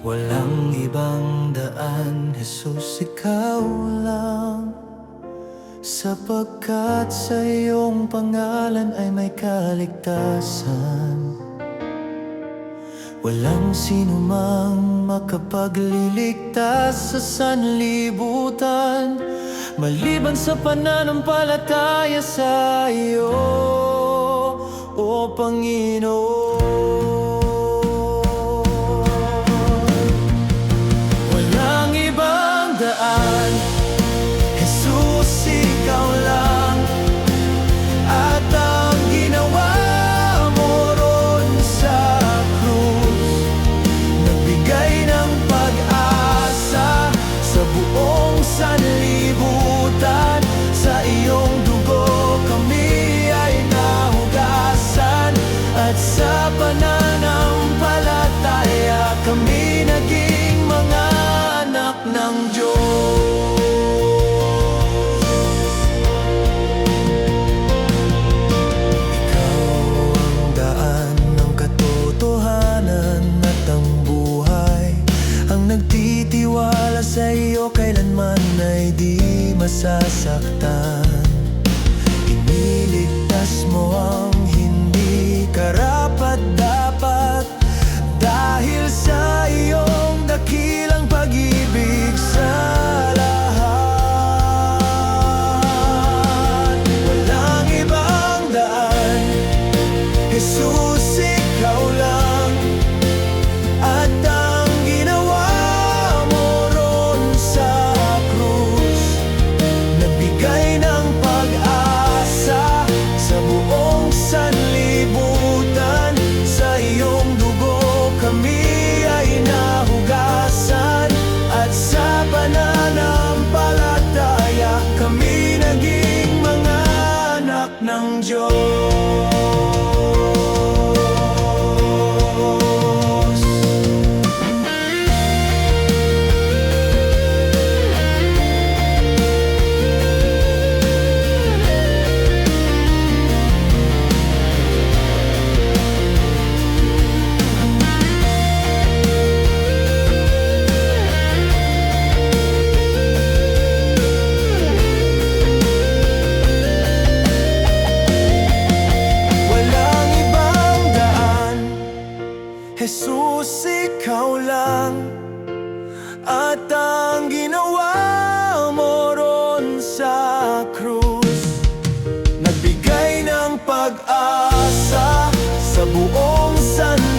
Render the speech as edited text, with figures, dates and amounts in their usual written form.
Walang ibang daan, Jesus, ikaw lang. Sapagkat sa iyong pangalan ay may kaligtasan. Walang sinumang makapagliligtas sa sanlibutan maliban sa pananampalataya sa iyo, O Panginoon. Walang ibang daan, Jesus, ikaw lang. At ang ginawa mo ron sa krus, nagbigay ng pag-asa sa buong sanlibutan. Sa iyong dugo kami ay nahugasan, at sa pananampalataya kami naging mga anak ng Diyos. Ikaw ang daan ng katotohanan at ang buhay. Ang nagtitiwala sa iyo kailanman ay di masasaktan. Iniligtas mo ang hindi karapat-dapat dahil sa iyong dakilang pag-ibig sa lahat. Walang ibang daan, Jesus, ikaw lang. At ang ginawa mo ron sa krus, nagbigay ng pag-asa sa buong sanlibutan. Sa iyong dugo kami ay nahugasan, at sa pananampalataya kami naging mga anak ng Diyos. Jesus, ikaw lang. At ang ginawa mo ron sa krus, nagbigay ng pag-asa sa buong sanlibutan.